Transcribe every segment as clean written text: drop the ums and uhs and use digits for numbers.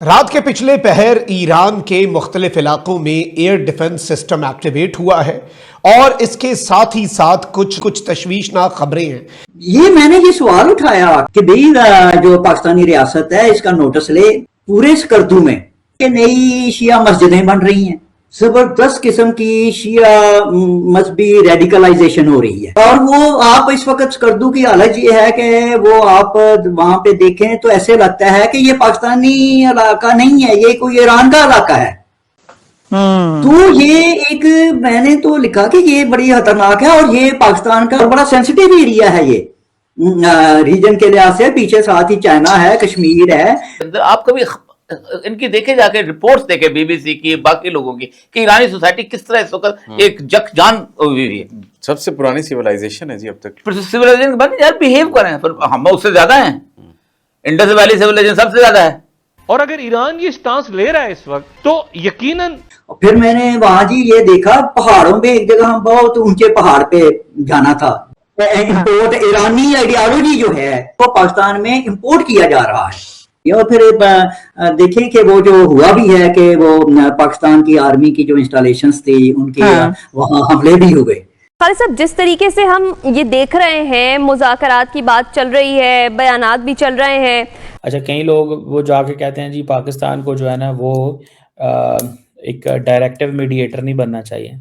رات کے پچھلے پہر ایران کے مختلف علاقوں میں ایئر ڈیفنس سسٹم ایکٹیویٹ ہوا ہے اور اس کے ساتھ ہی ساتھ کچھ تشویشناک خبریں ہیں۔ یہ میں نے یہ سوال اٹھایا کہ بھئی جو پاکستانی ریاست ہے اس کا نوٹس لے پورے سکردو میں کہ نئی شیعہ مسجدیں بن رہی ہیں، زبردست قسم کی شیعہ مذہبی ریڈیکلائزیشن ہو رہی ہے، اور وہ آپ اس وقت سکردو کی حالت یہ ہے کہ وہ آپ وہاں پہ دیکھیں تو ایسے لگتا ہے کہ یہ پاکستانی علاقہ نہیں ہے، یہ کوئی ایران کا علاقہ ہے۔ تو یہ ایک میں نے تو لکھا کہ یہ بڑی خطرناک ہے اور یہ پاکستان کا بڑا سینسٹیو ایریا ہے، یہ ریجن کے لحاظ سے پیچھے ساتھ ہی چائنا ہے، کشمیر ہے۔ آپ کبھی ان کی دیکھے جا کے رپورٹس دیکھے بی بی سی کی، باقی لوگوں کی، کہ ایرانی سوسائٹی کس طرح اس وقت ایک جک جان ہوئی ہے۔ سب سے پرانی سیولائزیشن ہے جی اب تک۔ سیولائزیشن کے بعد یار بیہیو کریں، ہم اس سے زیادہ ہیں، انڈس ویلی سیولائزیشن سب سے زیادہ ہے۔ اور اگر ایران یہ سٹانس لے رہا ہے اس وقت تو یقیناً پھر میں نے وہاں جی یہ دیکھا پہاڑوں پہ ایک جگہ بہت اونچے پہاڑ پہ جانا تھا، امپورٹ ایرانی آئیڈیالوجی جو ہے وہ پاکستان میں امپورٹ کیا جا رہا ہے۔ اور پھر دیکھیں کہ وہ جو ہوا بھی ہے کہ وہ پاکستان کی آرمی کی جو انسٹالیشنز تھی ان کی وہاں حملے بھی ہوئے۔ خالد صاحب، جس طریقے سے ہم یہ دیکھ رہے ہیں، مذاکرات کی بات چل رہی ہے، بیانات بھی چل رہے ہیں۔ اچھا، کئی لوگ وہ جا کے کہتے ہیں جی پاکستان کو جو ہے نا وہ ایک ڈائریکٹو میڈیٹر نہیں بننا چاہیے۔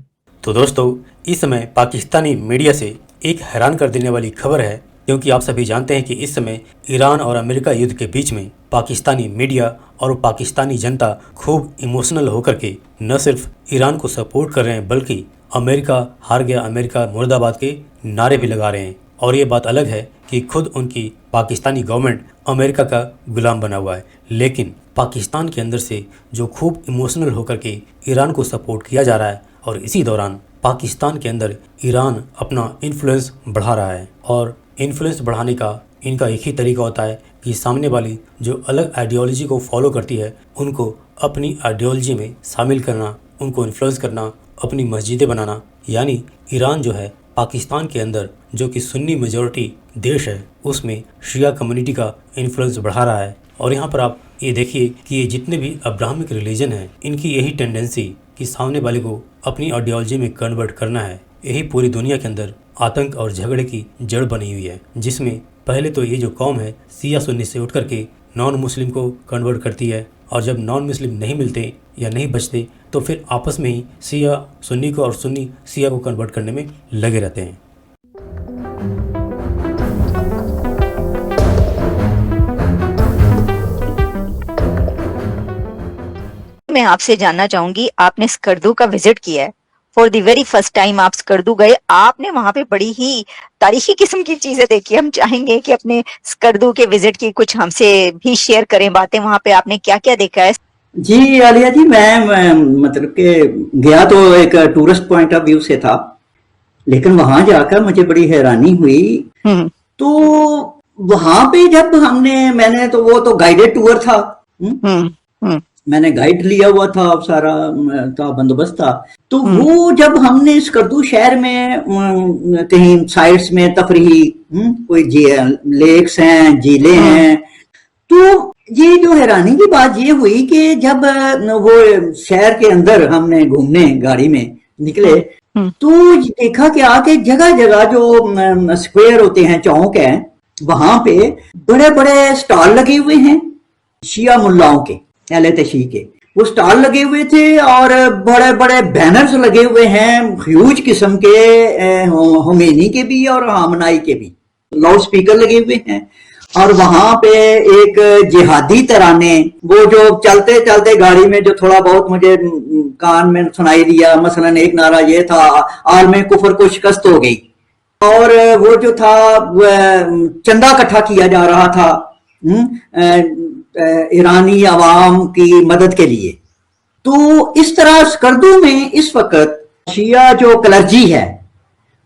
تو دوستو، اس سمے پاکستانی میڈیا سے ایک حیران کر دینے والی خبر ہے، کیونکہ آپ سبھی جانتے ہیں کہ اس سمے ایران اور امریکہ یدھ کے بیچ میں پاکستانی میڈیا اور پاکستانی جنتا خوب ایموشنل ہو کر کے نہ صرف ایران کو سپورٹ کر رہے ہیں بلکہ امریکہ ہار گیا، امریکہ مرد آباد کے نعرے بھی لگا رہے ہیں۔ اور یہ بات الگ ہے کہ خود ان کی پاکستانی گورنمنٹ امریکہ کا غلام بنا ہوا ہے، لیکن پاکستان کے اندر سے جو خوب ایموشنل ہو کر کے ایران کو سپورٹ کیا جا رہا ہے، اور اسی دوران پاکستان کے اندر ایران اپنا انفلوئنس بڑھا رہا ہے۔ اور انفلوئنس بڑھانے کا ان کا ایک ہی طریقہ ہوتا ہے کہ سامنے والی جو الگ آئیڈیالوجی کو فالو کرتی ہے ان کو اپنی آئیڈیالوجی میں شامل کرنا، ان کو انفلوئنس کرنا، اپنی مسجدیں بنانا۔ یعنی ایران جو ہے پاکستان کے اندر جو کہ سنی میجورٹی دیش ہے اس میں شیعہ کمیونٹی کا انفلوئنس بڑھا رہا ہے۔ اور یہاں پر آپ یہ دیکھیے کہ یہ جتنے بھی ابراہمک ریلیجن ہیں ان کی یہی ٹینڈنسی کہ سامنے والے کو اپنی آئیڈیالوجی میں کنورٹ کرنا ہے، یہی پوری دنیا کے اندر آتنک اور جھگڑے کی جڑ بنی ہوئی ہے، جس میں پہلے تو یہ جو قوم ہے شیعہ سنی سے اٹھ کر کے نان مسلم کو کنورٹ کرتی ہے، اور جب نان مسلم نہیں ملتے یا نہیں بچتے تو پھر آپس میں ہی شیعہ سنی کو اور سنی شیعہ کو کنورٹ کرنے میں لگے رہتے ہیں۔ میں آپ سے جاننا چاہوں گی، آپ نے سکردو کا وزٹ کیا ہے، for the very first time آپ سکردو گئے، آپ نے وہاں پہ بڑی ہی تاریخی قسم کی چیزیں دیکھی۔ ہم چاہیں گے کہ اپنے سکردو کے وزٹ کی کچھ ہم سے بھی شیئر کریں باتیں، وہاں پہ آپ نے کیا کیا دیکھا ہے؟ جی عالیہ جی، میں مطلب کہ گیا تو ایک ٹورسٹ پوائنٹ آف ویو سے تھا، لیکن وہاں جا کر مجھے بڑی حیرانی ہوئی۔ تو وہاں پہ جب میں نے تو وہ تو گائیڈڈ ٹور تھا، میں نے گائیڈ لیا ہوا تھا، سارا تھا بندوبست تھا۔ تو وہ جب ہم نے سکردو شہر میں کہیں سائٹس میں تفریحی کوئی لیکس ہیں، جھیلیں ہیں، تو یہ جو حیرانی کی بات یہ ہوئی کہ جب وہ شہر کے اندر ہم نے گھومنے گاڑی میں نکلے تو دیکھا کہ آ کے جگہ جگہ جو سکوئر ہوتے ہیں، چوک ہیں، وہاں پہ بڑے بڑے سٹال لگے ہوئے ہیں شیعہ ملاؤں کے، اہل تشیع کے، وہ سٹال لگے ہوئے تھے اور بڑے بڑے بینرز لگے ہوئے ہیں ہیوج قسم کے، خمینی کے بھی اور ہامنائی کے بھی، لاؤڈ سپیکر لگے ہوئے ہیں، اور وہاں پہ ایک جہادی ترانے، وہ جو چلتے چلتے گاڑی میں جو تھوڑا بہت مجھے کان میں سنائی دیا، مثلا ایک نعرہ یہ تھا، عالم کفر کو شکست ہو گئی، اور وہ جو تھا چندہ اکٹھا کیا جا رہا تھا ایرانی عوام کی مدد کے لیے۔ تو اس طرح سکردو میں اس وقت شیعہ جو کلرجی ہے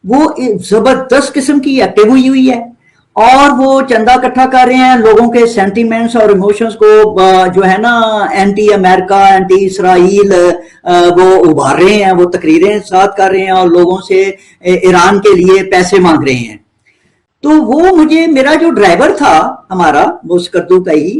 وہ زبردست قسم کی ایکٹیو ہوئی ہے، اور وہ چندہ اکٹھا کر رہے ہیں، لوگوں کے سینٹیمنٹس اور ایموشنز کو جو ہے نا اینٹی امریکہ، اینٹی اسرائیل وہ ابھار رہے ہیں، وہ تقریریں ساتھ کر رہے ہیں اور لوگوں سے ایران کے لیے پیسے مانگ رہے ہیں۔ تو وہ میرا جو ڈرائیور تھا ہمارا، وہ سکردو کا ہی،